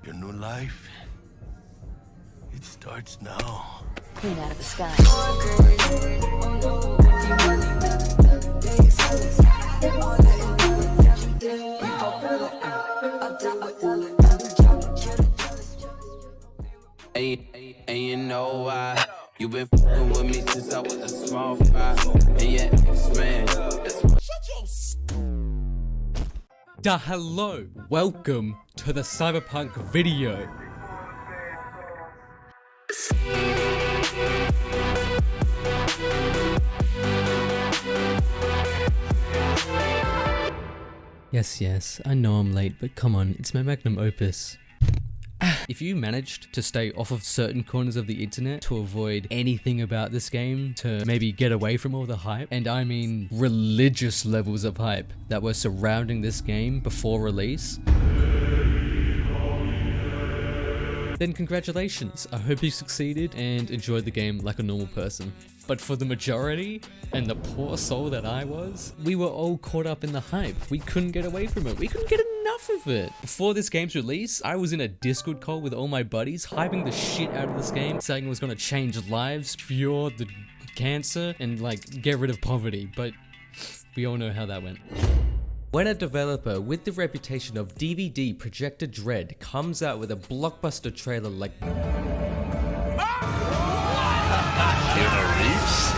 Your new life, it starts now. Clean out of the sky. And you know why? You been fucking with me since I was a small fry. And yet, man, Hello, welcome to the Cyberpunk video. Yes, I know I'm late, but come on, it's my magnum opus. If you managed to stay off of certain corners of the internet to avoid anything about this game, to maybe get away from all the hype, and I mean religious levels of hype that were surrounding this game before release, then congratulations. I hope you succeeded and enjoyed the game like a normal person. But for the majority, and the poor soul that I was, we were all caught up in the hype. We couldn't get away from it. We couldn't get enough of it. Before this game's release, I was in a Discord call with all my buddies, hyping the shit out of this game, saying it was gonna change lives, cure the cancer, and like, get rid of poverty. But we all know how that went. When a developer with the reputation of DVD Projector Dread comes out with a blockbuster trailer like Keanu Reeves?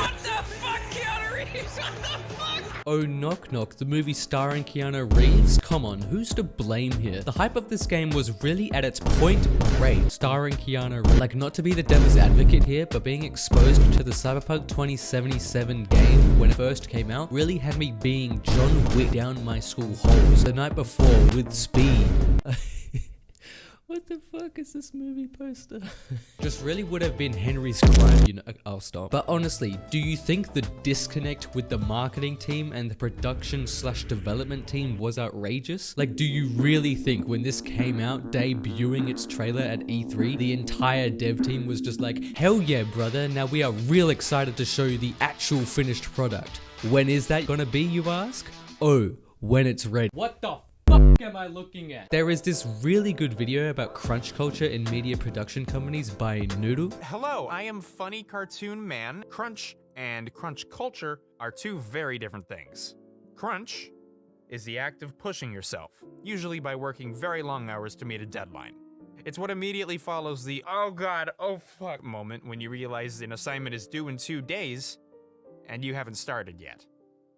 what the fuck, Keanu Reeves? What the fuck? Oh Knock Knock, the movie starring Keanu Reeves? Come on, who's to blame here? The hype of this game was really at its point great, starring Keanu Reeves. Like, not to be the devil's advocate here, but being exposed to the Cyberpunk 2077 game when it first came out really had me being John Wick down my school halls the night before with speed. What the fuck is this movie poster? Just really would have been Henry's crime, you know. I'll stop. But honestly, do you think the disconnect with the marketing team and the production / development team was outrageous? Like, do you really think when this came out, debuting its trailer at E3, the entire dev team was just like, hell yeah, brother, now we are real excited to show you the actual finished product. When is that gonna be, you ask? Oh, when it's ready. What the fuck am I looking at? There is this really good video about crunch culture in media production companies by Noodle. Hello, I am Funny Cartoon Man. Crunch and crunch culture are two very different things. Crunch is the act of pushing yourself, usually by working very long hours to meet a deadline. It's what immediately follows the oh god, oh fuck moment when you realize an assignment is due in 2 days and you haven't started yet.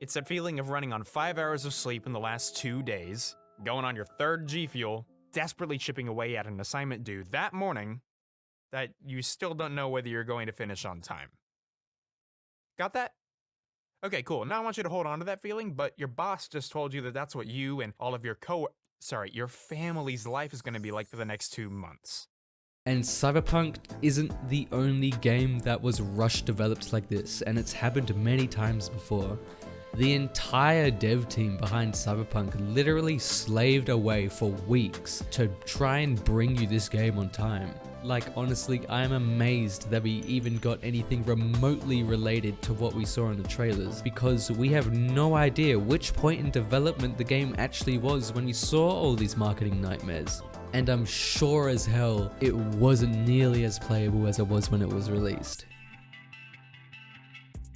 It's that feeling of running on 5 hours of sleep in the last 2 days, going on your third G Fuel, desperately chipping away at an assignment due that morning that you still don't know whether you're going to finish on time. Got that? Okay, cool. Now I want you to hold on to that feeling, but your boss just told you that that's what you and all of your your family's life is going to be like for the next 2 months. And Cyberpunk isn't the only game that was rush developed like this, and it's happened many times before. The entire dev team behind Cyberpunk literally slaved away for weeks to try and bring you this game on time. Like, honestly, I am amazed that we even got anything remotely related to what we saw in the trailers, because we have no idea which point in development the game actually was when we saw all these marketing nightmares. And I'm sure as hell it wasn't nearly as playable as it was when it was released.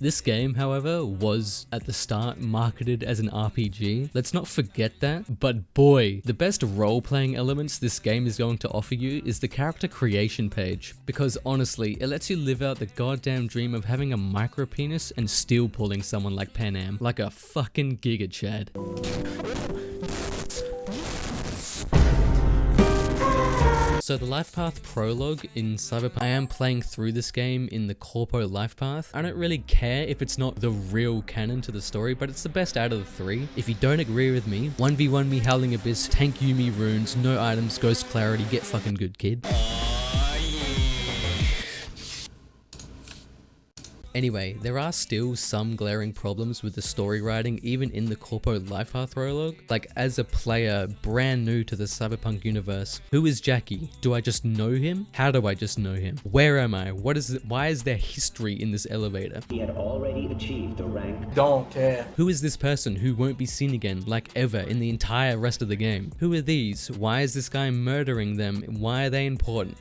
This game, however, was at the start marketed as an RPG. Let's not forget that, but boy, the best role-playing elements this game is going to offer you is the character creation page. Because honestly, it lets you live out the goddamn dream of having a micro penis and still pulling someone like Pan Am, like a fucking Giga Chad. So the lifepath prologue in Cyberpunk, I am playing through this game in the Corpo lifepath. I don't really care if it's not the real canon to the story, but it's the best out of the three. If you don't agree with me, 1v1 me, Howling Abyss, tank you me runes, no items, ghost clarity, get fucking good, kid. Anyway, there are still some glaring problems with the story writing even in the Corporate Lifepath prologue. Like, as a player brand new to the Cyberpunk universe, who is Jackie? Do I just know him? How do I just know him? Where am I? What is it? Why is there history in this elevator? He had already achieved the rank. Don't care. Who is this person who won't be seen again, like ever, in the entire rest of the game? Who are these? Why is this guy murdering them? Why are they important?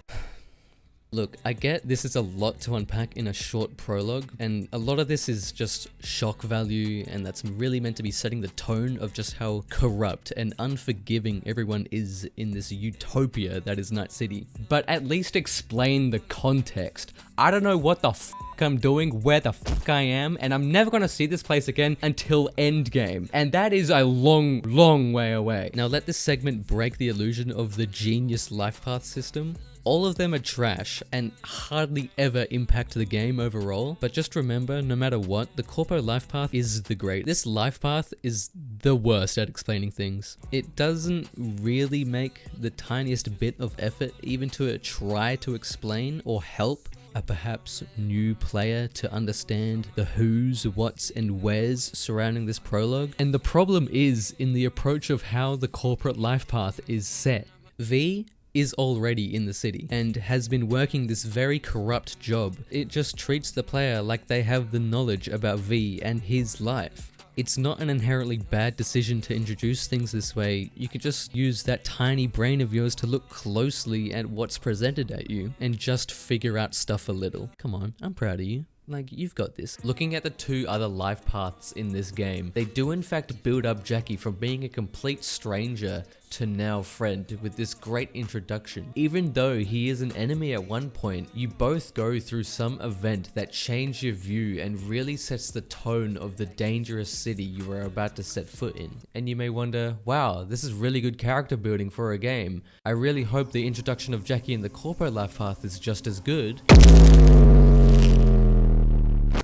Look, I get this is a lot to unpack in a short prologue, and a lot of this is just shock value, and that's really meant to be setting the tone of just how corrupt and unforgiving everyone is in this utopia that is Night City. But at least explain the context. I don't know what the f I'm doing, where the f I am, and I'm never gonna see this place again until endgame. And that is a long, long way away. Now let this segment break the illusion of the genius life path system. All of them are trash and hardly ever impact the game overall, but just remember, no matter what, the Corpo life path is the great. This life path is the worst at explaining things. It doesn't really make the tiniest bit of effort even to try to explain or help a perhaps new player to understand the who's, what's, and where's surrounding this prologue. And the problem is in the approach of how the corporate life path is set. V is already in the city and has been working this very corrupt job. It just treats the player like they have the knowledge about V and his life. It's not an inherently bad decision to introduce things this way. You can just use that tiny brain of yours to look closely at what's presented at you and just figure out stuff a little. Come on, I'm proud of you. Like, you've got this. Looking at the two other life paths in this game, they do in fact build up Jackie from being a complete stranger to now friend with this great introduction. Even though he is an enemy at one point, you both go through some event that changed your view and really sets the tone of the dangerous city you are about to set foot in. And you may wonder, wow, this is really good character building for a game. I really hope the introduction of Jackie in the corporate life path is just as good.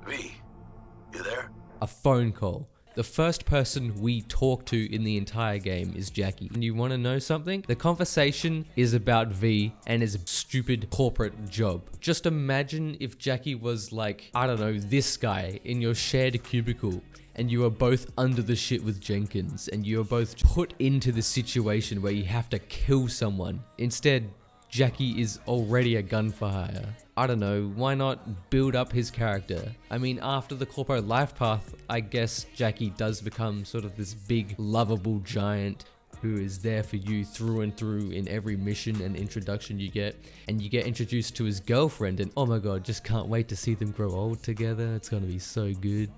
V, you there? A phone call. The first person we talk to in the entire game is Jackie. And you want to know something? The conversation is about V and his stupid corporate job. Just imagine if Jackie was like, I don't know, this guy in your shared cubicle, and you are both under the shit with Jenkins, and you are both put into the situation where you have to kill someone. Instead, Jackie is already a gun for hire. I don't know, why not build up his character? I mean, after the corpo life path, I guess Jackie does become sort of this big, lovable giant who is there for you through and through in every mission and introduction you get. And you get introduced to his girlfriend, and oh my god, just can't wait to see them grow old together. It's gonna be so good.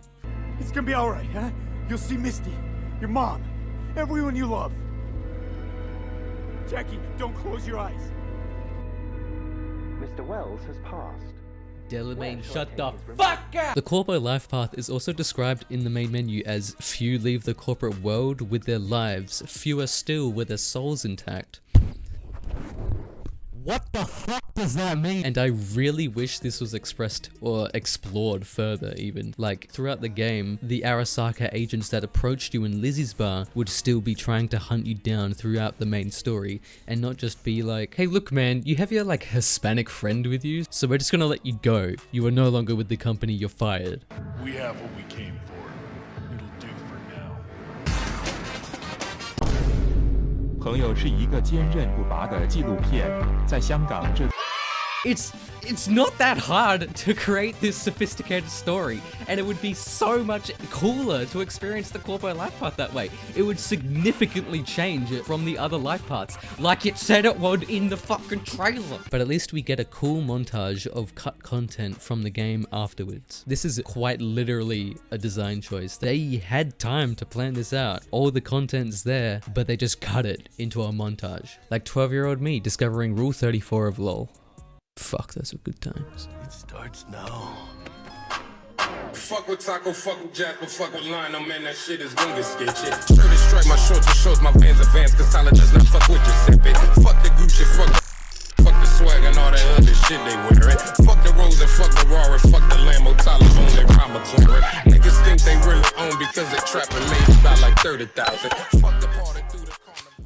It's gonna be alright, huh? You'll see Misty, your mom, everyone you love. Jackie, don't close your eyes. Mr. Wells has passed. Delamain, shut the fuck up! The corpo life path is also described in the main menu as few leave the corporate world with their lives, fewer still with their souls intact. What the fuck does that mean? And I really wish this was expressed or explored further even. Like, throughout the game, the Arasaka agents that approached you in Lizzie's bar would still be trying to hunt you down throughout the main story, and not just be like, hey look man, you have your like Hispanic friend with you, so we're just gonna let you go. You are no longer with the company, you're fired. We have what we came for. It'll do for now. 朋友是一个坚韧不拔的纪录片，在香港这。 It's not that hard to create this sophisticated story, and it would be so much cooler to experience the corpo life path that way. It would significantly change it from the other life paths, like it said it would in the fucking trailer. But at least we get a cool montage of cut content from the game afterwards. This is quite literally a design choice. They had time to plan this out. All the content's there, but they just cut it into a montage. Like 12-year-old me discovering Rule 34 of LOL. Fuck, those were good times. It starts now. Fuck with Taco, fuck with Jasper, fuck with Lionel, man, that shit is gonna get sketchy. Shirt is straight, my shorts and shows my Vans advanced, cause Tyler does not fuck with Giuseppe. Fuck the Gucci, fuck the swag and all that other shit they wearing. Fuck the Rose and fuck the Rari, fuck the Lambo, Tyler on their promontory. Niggas think they really own because they trap and made about like 30,000. Fuck the party through the carnival.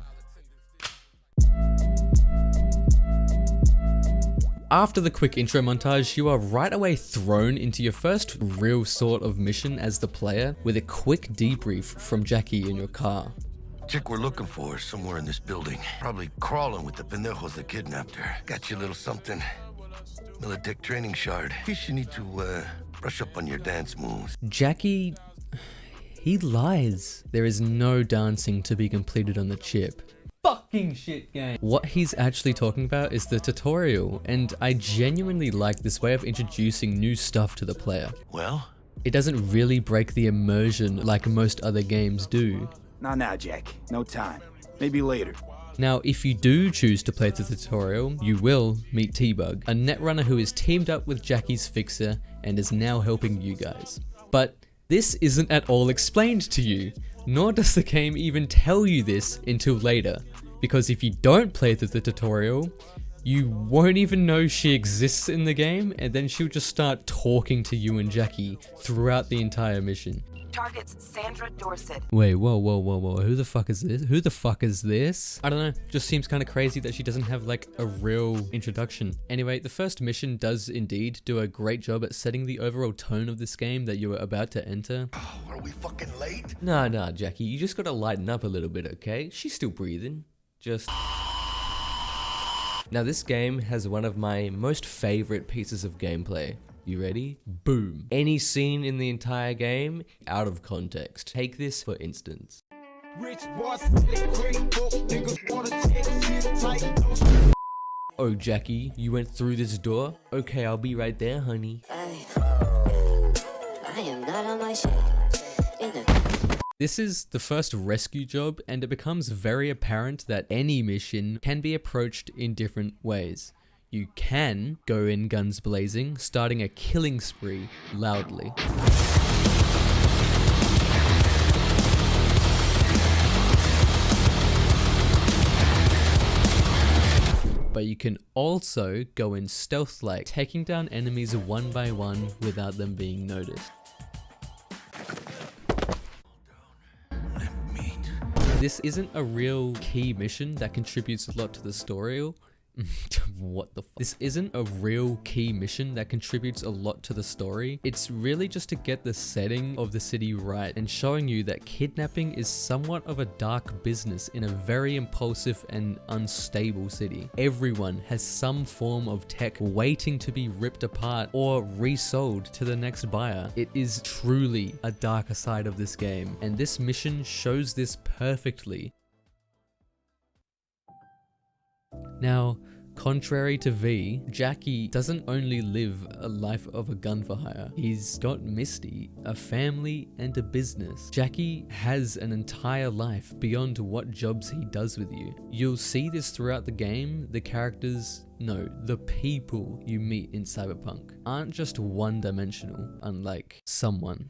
After the quick intro montage, you are right away thrown into your first real sort of mission as the player with a quick debrief from Jackie in your car. Chick we're looking for is somewhere in this building. Probably crawling with the pendejos that kidnapped her. Got you a little something. Militech training shard. Guess you need to brush up on your dance moves. Jackie, he lies. There is no dancing to be completed on the chip. Fucking shit game. What he's actually talking about is the tutorial, and I genuinely like this way of introducing new stuff to the player. Well? It doesn't really break the immersion like most other games do. Not now, Jack. No time. Maybe later. Now, if you do choose to play the tutorial, you will meet T-Bug, a netrunner who is teamed up with Jackie's fixer and is now helping you guys. But this isn't at all explained to you, nor does the game even tell you this until later. Because if you don't play through the tutorial, you won't even know she exists in the game, and then she'll just start talking to you and Jackie throughout the entire mission. Targets Sandra Dorset. Wait, whoa. Who the fuck is this? Who the fuck is this? I don't know. Just seems kind of crazy that she doesn't have like a real introduction. Anyway, the first mission does indeed do a great job at setting the overall tone of this game that you are about to enter. Oh, are we fucking late? Nah, Jackie. You just gotta lighten up a little bit, okay? She's still breathing. Just... Now this game has one of my most favorite pieces of gameplay. You ready? Boom. Any scene in the entire game, out of context. Take this for instance. Oh, Jackie, you went through this door? Okay, I'll be right there, honey. I am not on my shit. This is the first rescue job, and it becomes very apparent that any mission can be approached in different ways. You can go in guns blazing, starting a killing spree loudly. But you can also go in stealth-like, taking down enemies one by one without them being noticed. This isn't a real key mission that contributes a lot to the story. What the fuck? This isn't a real key mission that contributes a lot to the story. It's really just to get the setting of the city right and showing you that kidnapping is somewhat of a dark business in a very impulsive and unstable city. Everyone has some form of tech waiting to be ripped apart or resold to the next buyer. It is truly a darker side of this game, and this mission shows this perfectly. Now, contrary to V, Jackie doesn't only live a life of a gun for hire. He's got Misty, a family, and a business. Jackie has an entire life beyond what jobs he does with you. You'll see this throughout the game. The characters, no, the people you meet in Cyberpunk aren't just one-dimensional, unlike someone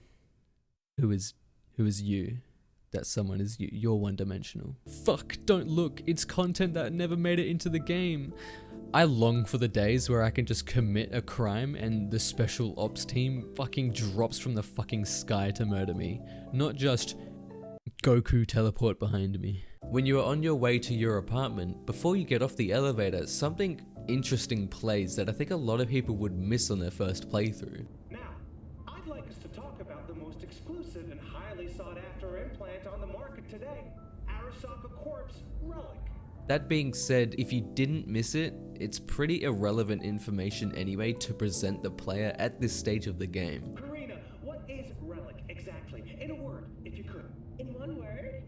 who is you. That someone is you. You're one-dimensional. Fuck, don't look. It's content that never made it into the game. I long for the days where I can just commit a crime and the special ops team fucking drops from the fucking sky to murder me. Not just Goku teleport behind me. When you are on your way to your apartment, before you get off the elevator, something interesting plays that I think a lot of people would miss on their first playthrough. Now, I'd like us to talk about the most exclusive and highly sought-after implant on the market today, Aristotle Corp's Relic. That being said, if you didn't miss it, it's pretty irrelevant information anyway to present the player at this stage of the game. Karina, what is Relic exactly? In a word, if you could. In one word,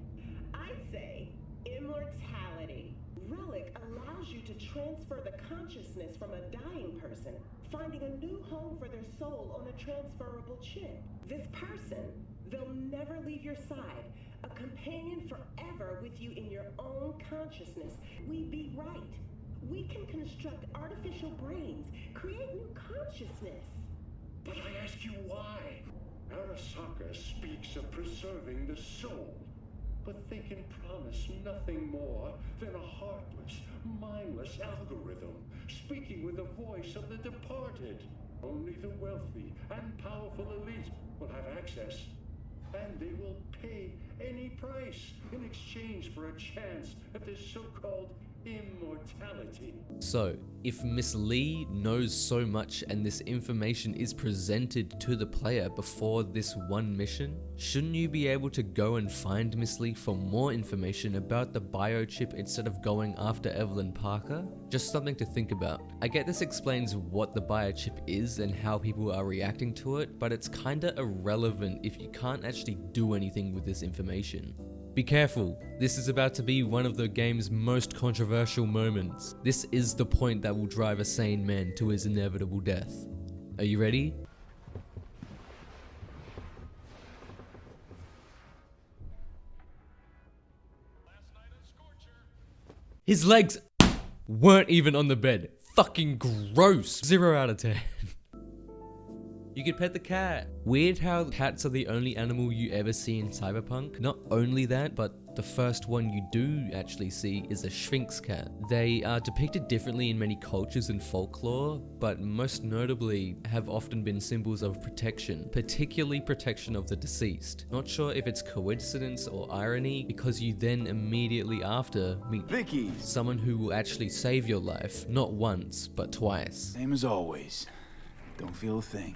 I'd say immortality. Relic allows you to transfer the consciousness from a dying person, finding a new home for their soul on a transferable chip. This person, they'll never leave your side, a companion forever with you in your own consciousness. We be right. We can construct artificial brains, create new consciousness. But I ask you why? Arasaka speaks of preserving the soul, but they can promise nothing more than a heartless, mindless algorithm, speaking with the voice of the departed. Only the wealthy and powerful elite will have access, and they will pay any price in exchange for a chance at this so-called immortality. So, if Miss Lee knows so much and this information is presented to the player before this one mission, shouldn't you be able to go and find Miss Lee for more information about the biochip instead of going after Evelyn Parker? Just something to think about. I get this explains what the biochip is and how people are reacting to it, but it's kinda irrelevant if you can't actually do anything with this information. Be careful, this is about to be one of the game's most controversial moments. This is the point that will drive a sane man to his inevitable death. Are you ready? His legs weren't even on the bed. Fucking gross. 0 out of 10. You could pet the cat. Weird how cats are the only animal you ever see in Cyberpunk. Not only that, but the first one you do actually see is a Sphinx cat. They are depicted differently in many cultures and folklore, but most notably have often been symbols of protection, particularly protection of the deceased. Not sure if it's coincidence or irony, because you then immediately after meet Vicky, someone who will actually save your life, not once, but twice. same as always. Don't feel a thing.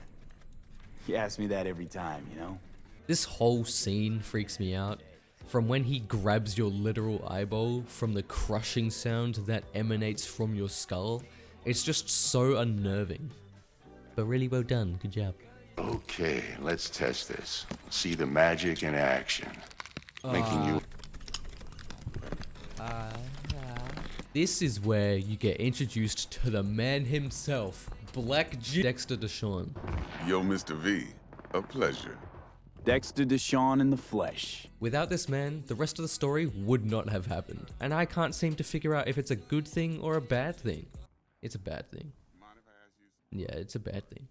You ask me that every time, you know? This whole scene freaks me out. From when he grabs your literal eyeball, from the crushing sound that emanates from your skull, it's just so unnerving. But really well done, good job. Okay, let's test this. See the magic in action. Making you... This is where you get introduced to the man himself, Dexter Deshawn. Yo, Mr. V, a pleasure. Dexter Deshawn in the flesh. Without this man, the rest of the story would not have happened. And I can't seem to figure out if it's a good thing or a bad thing. It's a bad thing. Yeah, it's a bad thing.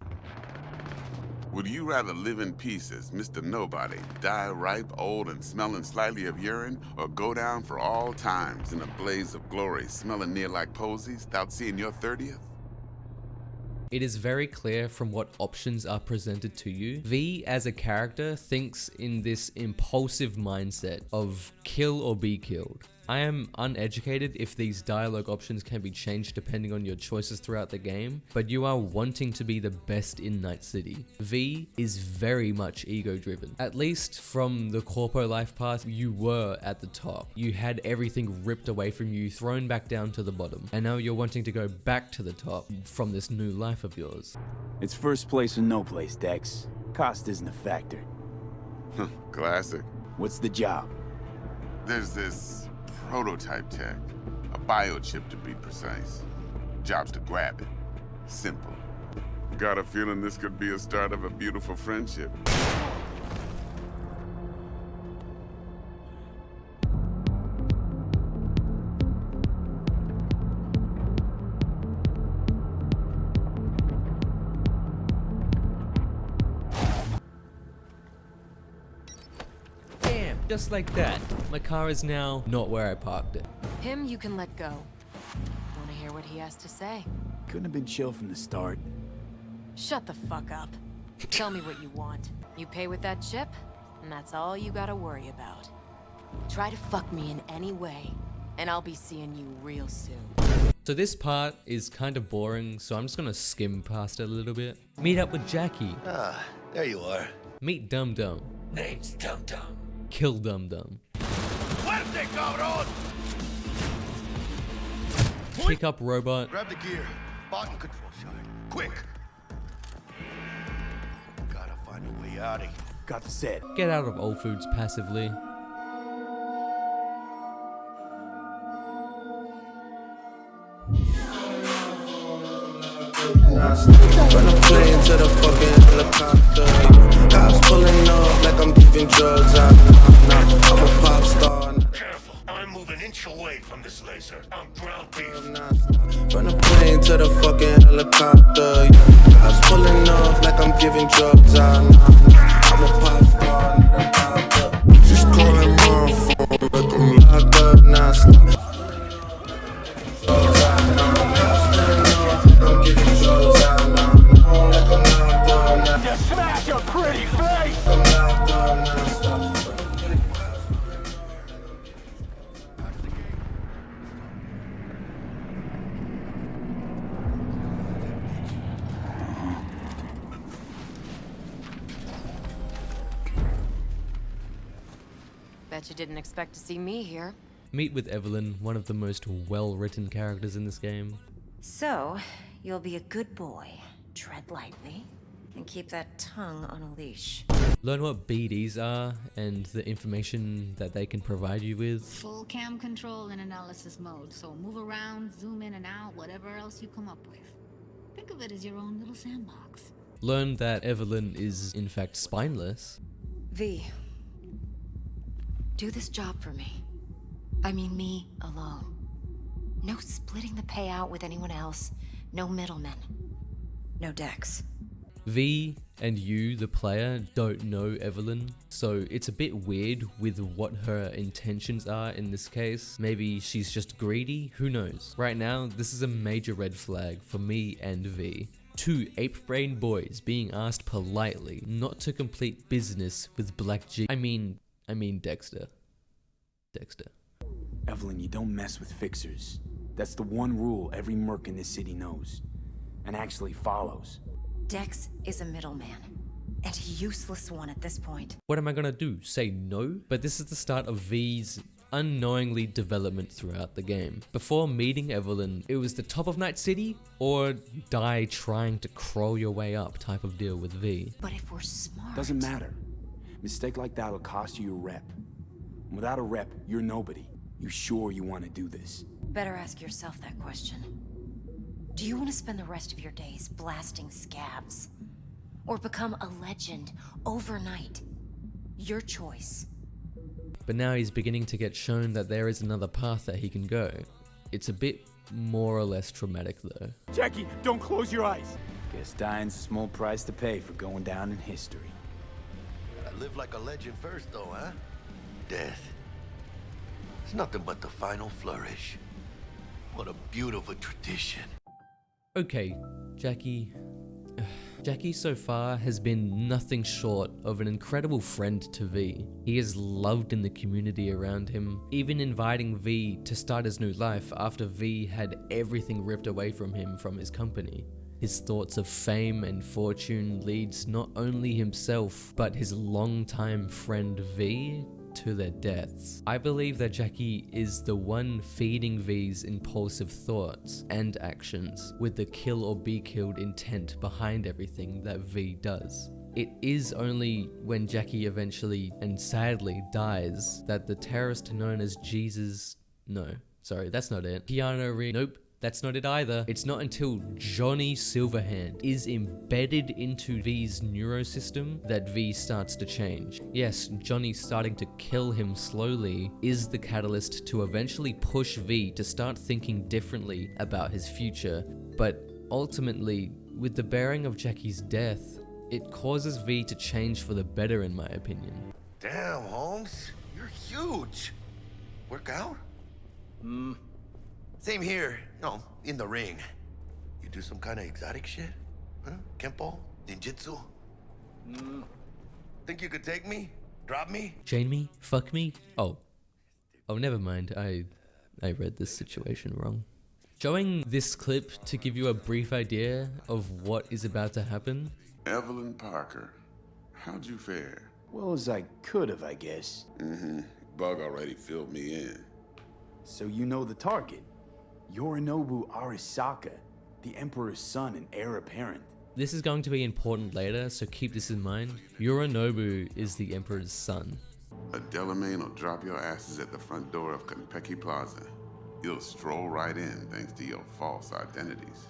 Would you rather live in pieces, Mr. Nobody, die ripe, old, and smelling slightly of urine, or go down for all times in a blaze of glory, smelling near like posies, without seeing your 30th? It is very clear from what options are presented to you. V, as a character, thinks in this impulsive mindset of kill or be killed. I am uneducated if these dialogue options can be changed depending on your choices throughout the game, but you are wanting to be the best in Night City. V is very much ego-driven. At least from the corpo life path, you were at the top. You had everything ripped away from you, thrown back down to the bottom, and now you're wanting to go back to the top from this new life of yours. It's first place or no place, Dex. Cost isn't a factor. Classic. What's the job? There's this prototype tech, a biochip to be precise. Job's to grab it. Simple. Got a feeling this could be a start of a beautiful friendship. Just like that, my car is now not where I parked it. Him you can let go. Wanna hear what he has to say? Couldn't have been chill from the start. Shut the fuck up. Tell me what you want. You pay with that chip, and that's all you gotta worry about. Try to fuck me in any way, and I'll be seeing you real soon. So this part is kind of boring, so I'm just gonna skim past it a little bit. Meet up with Jackie. Ah, there you are. Meet Dum Dum. Name's Dum Dum. Kill Dum Dum. Fuerte, cabrón! Pick up Robot. Grab the gear. Bottom control shard. Quick! Gotta find a way out of here. Got the set. Get out of Old Foods passively. Run a plane to the fucking helicopter. Cops pulling up like I'm giving drugs. I'm a pop star. Careful, I'm moving inch away from this laser. I'm ground beef. Run a plane to the fucking helicopter. Cops pulling up like I'm giving drugs. I'm a pop star. Just calling my phone like I'm locked up now. Smash your pretty face! Bet you didn't expect to see me here. Meet with Evelyn, one of the most well-written characters in this game. So, you'll be a good boy, tread lightly, and keep that tongue on a leash. Learn what BDs are and the information that they can provide you with. Full cam control in analysis mode, so move around, zoom in and out, whatever else you come up with. Think of it as your own little sandbox. Learn that Evelyn is in fact spineless. V, do this job for me. I mean me alone. No splitting the payout with anyone else, no middlemen, no Dex. V and you, the player, don't know Evelyn, so it's a bit weird with what her intentions are in this case. Maybe she's just greedy, who knows? Right now, this is a major red flag for me and V. Two ape-brained boys being asked politely not to complete business with Black G. I mean Dexter. Evelyn, you don't mess with fixers. That's the one rule every merc in this city knows, and actually follows. Dex is a middleman, and a useless one at this point. What am I gonna do? Say no? But this is the start of V's unknowingly development throughout the game. Before meeting Evelyn, it was the top of Night City or die trying to crawl your way up type of deal with V. But if we're smart... Doesn't matter. Mistake like that'll cost you your rep. Without a rep, you're nobody. You sure you want to do this? Better ask yourself that question. Do you want to spend the rest of your days blasting scabs? Or become a legend overnight? Your choice. But now he's beginning to get shown that there is another path that he can go. It's a bit more or less traumatic though. Jackie, don't close your eyes! Guess dying's a small price to pay for going down in history. Gotta live like a legend first though, huh? Death. It's nothing but the final flourish. What a beautiful tradition. Okay, Jackie so far has been nothing short of an incredible friend to V. He is loved in the community around him, even inviting V to start his new life after V had everything ripped away from him from his company. His thoughts of fame and fortune leads not only himself, but his longtime friend V to their deaths. I believe that Jackie is the one feeding V's impulsive thoughts and actions with the kill or be killed intent behind everything that V does. It is only when Jackie eventually and sadly dies that the terrorist known as Jesus... No, sorry, that's not it. Keanu, nope. That's not it either. It's not until Johnny Silverhand is embedded into V's neurosystem that V starts to change. Yes, Johnny starting to kill him slowly is the catalyst to eventually push V to start thinking differently about his future. But ultimately, with the bearing of Jackie's death, it causes V to change for the better in my opinion. Damn, Holmes. You're huge. Work out? Same here. No, in the ring. You do some kind of exotic shit? Huh? Kempo? Ninjutsu? Think you could take me? Drop me? Chain me? Fuck me? Oh, never mind. I read this situation wrong. Showing this clip to give you a brief idea of what is about to happen. Evelyn Parker, how'd you fare? Well as I could have, I guess. Bug already filled me in. So you know the target. Yorinobu Arasaka, the Emperor's son and heir apparent. This is going to be important later, so keep this in mind. Yorinobu is the Emperor's son. A Delamain will drop your asses at the front door of Konpeki Plaza. You'll stroll right in thanks to your false identities.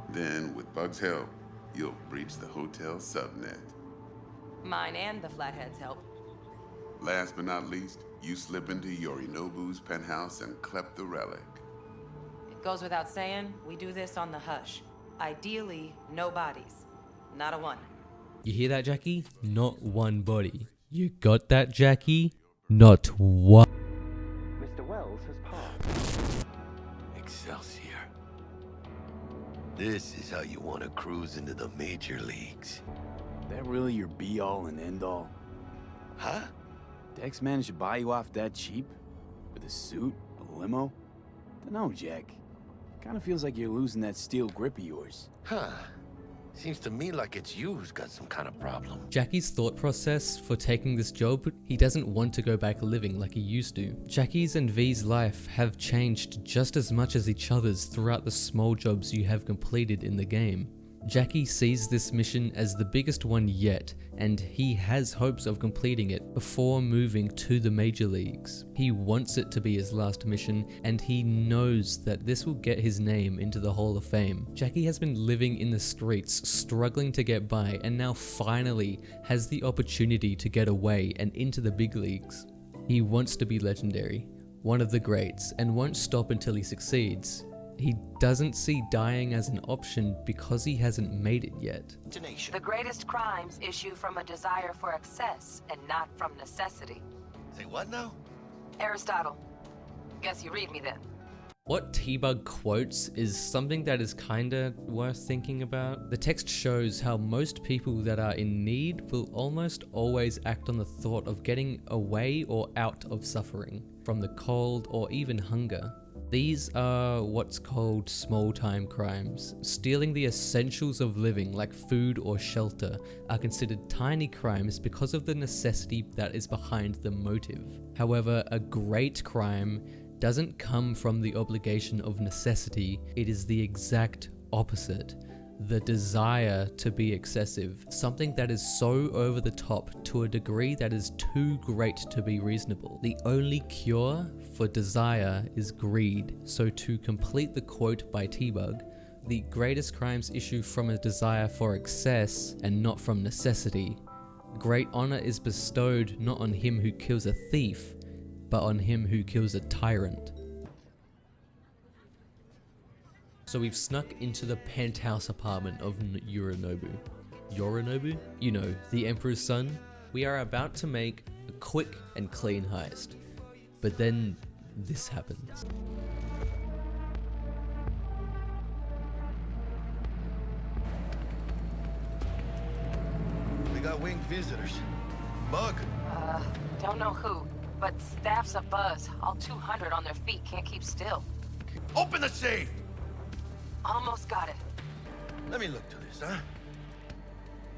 Then, with Bug's help, you'll breach the hotel subnet. Mine and the Flatheads help. Last but not least, you slip into Yorinobu's penthouse and clep the relic. It goes without saying, we do this on the hush. Ideally, no bodies. Not a one. You hear that, Jackie? Not one body. You got that, Jackie? Not one. Mr. Wells has passed. Excelsior. This is how you want to cruise into the major leagues. That really your be-all and end-all? Huh? Dex managed to buy you off that cheap? With a suit? A limo? Dunno, Jack. Kinda feels like you're losing that steel grip of yours. Huh. Seems to me like it's you who's got some kind of problem. Jackie's thought process for taking this job, he doesn't want to go back living like he used to. Jackie's and V's life have changed just as much as each other's throughout the small jobs you have completed in the game. Jackie sees this mission as the biggest one yet, and he has hopes of completing it before moving to the major leagues. He wants it to be his last mission, and he knows that this will get his name into the Hall of Fame. Jackie has been living in the streets, struggling to get by, and now finally has the opportunity to get away and into the big leagues. He wants to be legendary, one of the greats, and won't stop until he succeeds. He doesn't see dying as an option because he hasn't made it yet. The greatest crimes issue from a desire for excess and not from necessity. Say what now? Aristotle. Guess you read me then. What T-Bug quotes is something that is kinda worth thinking about. The text shows how most people that are in need will almost always act on the thought of getting away or out of suffering, from the cold or even hunger. These are what's called small-time crimes. Stealing the essentials of living, like food or shelter, are considered tiny crimes because of the necessity that is behind the motive. However, a great crime doesn't come from the obligation of necessity, it is the exact opposite. The desire to be excessive, something that is so over the top to a degree that is too great to be reasonable. The only cure for desire is greed. So to complete the quote by T-Bug, the greatest crimes issue from a desire for excess and not from necessity. Great honor is bestowed not on him who kills a thief, but on him who kills a tyrant. So we've snuck into the penthouse apartment of Yorinobu. Yorinobu? You know, the Emperor's son. We are about to make a quick and clean heist. But then this happens. We got winged visitors. Bug? Don't know who, but staff's abuzz. All 200 on their feet can't keep still. Open the safe! Almost got it. Let me look to this, huh?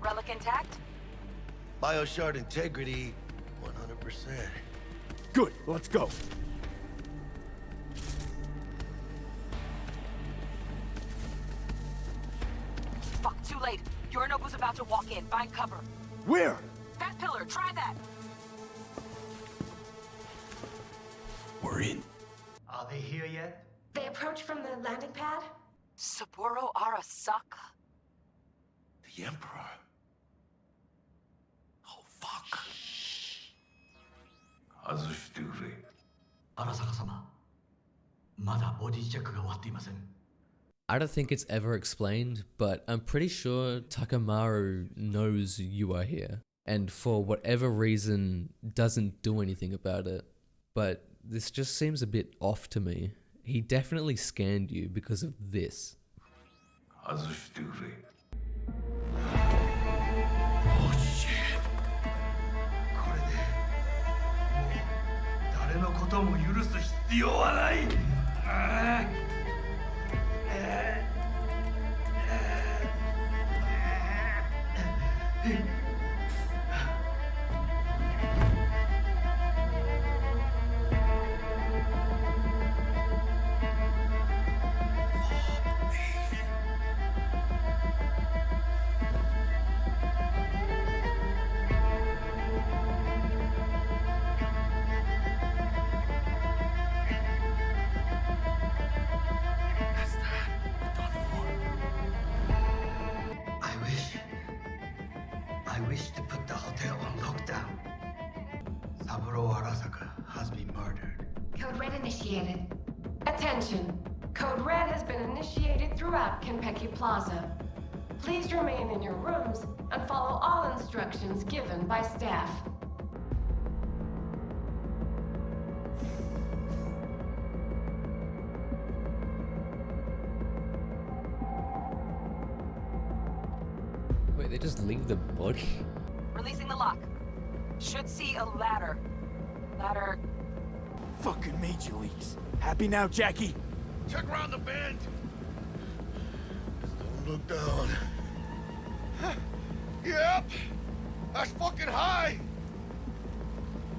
Relic intact? Bioshard integrity, 100%. Good, let's go. Fuck, too late. Yorinobu's about to walk in. Find cover. Where? That pillar, try that. We're in. Are they here yet? They approach from the landing pad? Saburo Arasaka. The Emperor. Oh, fuck. Azusturi. Arasaka-sama. Mada body check ga ouwatteimasen. I don't think it's ever explained, but I'm pretty sure Takamaru knows you are here, and for whatever reason doesn't do anything about it. But this just seems a bit off to me. He definitely scanned you because of this. Azusturi. Oh shit. これでもう誰のことも許す必要はない。I wish to put the hotel on lockdown. Saburo Arasaka has been murdered. Code Red initiated. Attention. Code Red has been initiated throughout Konpeki Plaza. Please remain in your rooms and follow all instructions given by staff. Wait, they just leave the body? Releasing the lock. Should see a ladder. Ladder. Fucking major leagues. Happy now, Jackie? Check around the bend. Don't look down. Yep. That's fucking high.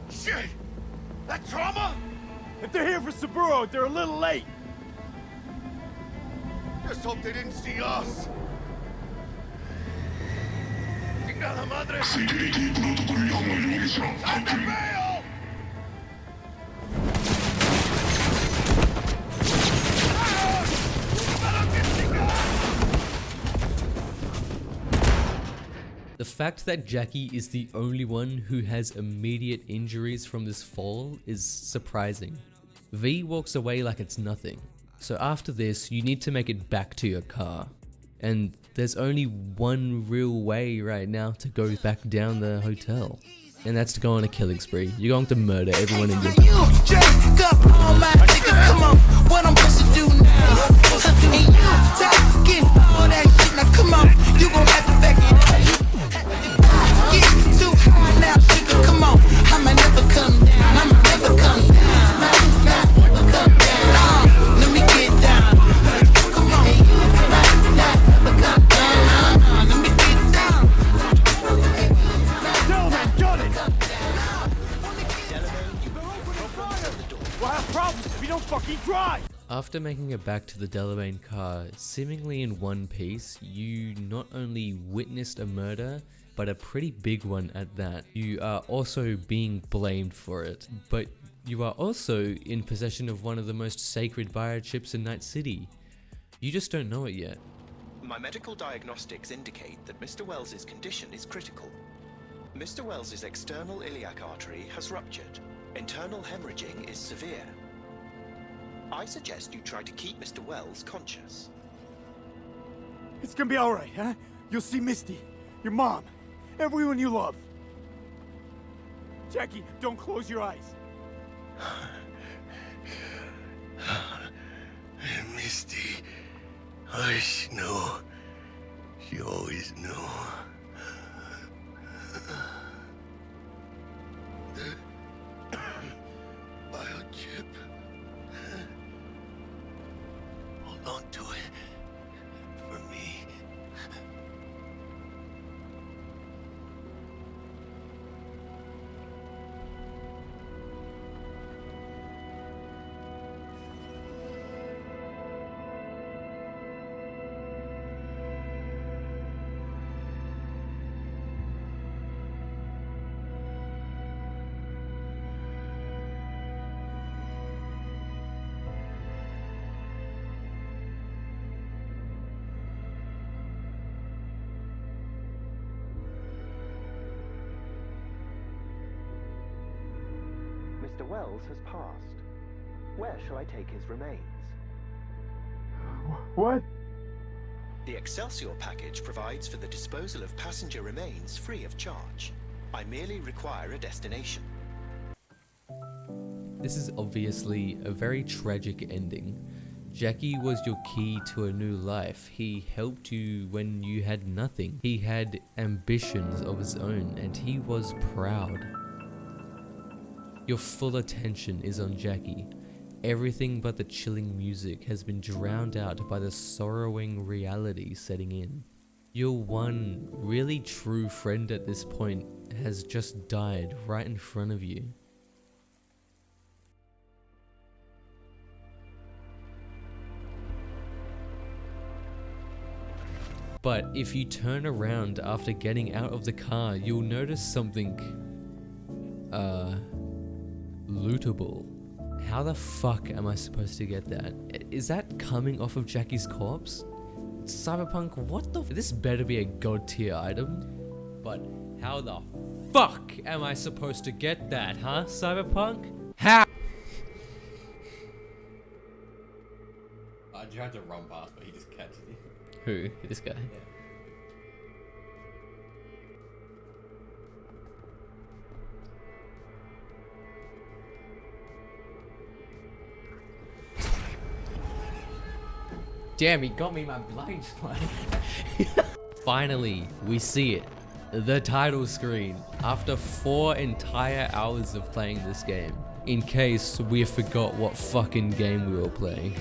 Shit. That trauma? If they're here for Saburo, they're a little late. Just hope they didn't see us. Chingada madre. CDPR 프로토콜을 영어 이용해서 The fact that Jackie is the only one who has immediate injuries from this fall is surprising. V walks away like it's nothing. So after this, you need to make it back to your car. And there's only one real way right now to go back down the hotel. And that's to go on a killing spree. You're going to murder everyone in your After making it back to the Delamain car, seemingly in one piece, you not only witnessed a murder, but a pretty big one at that. You are also being blamed for it, but you are also in possession of one of the most sacred biochips in Night City. You just don't know it yet. My medical diagnostics indicate that Mr. Wells's condition is critical. Mr. Wells's external iliac artery has ruptured. Internal hemorrhaging is severe. I suggest you try to keep Mr. Wells conscious. It's gonna be alright, huh? You'll see Misty, your mom, everyone you love. Jackie, don't close your eyes. Misty, I know. She always knew. The biochip. Hold on to it. For me. Mr. Wells has passed. Where shall I take his remains? What? The Excelsior package provides for the disposal of passenger remains free of charge. I merely require a destination. This is obviously a very tragic ending. Jackie was your key to a new life. He helped you when you had nothing. He had ambitions of his own and he was proud. Your full attention is on Jackie. Everything but the chilling music has been drowned out by the sorrowing reality setting in. Your one really true friend at this point has just died right in front of you. But if you turn around after getting out of the car, you'll notice something lootable. How the fuck am I supposed to get that? Is that coming off of Jackie's corpse? Cyberpunk, what the this better be a god tier item. But how the fuck am I supposed to get that, huh, Cyberpunk? How? I tried to run past, but he just catches me. Who? This guy? Yeah. Damn, he got me my blind spot. Finally, we see it. The title screen. After 4 entire hours of playing this game. In case we forgot what fucking game we were playing.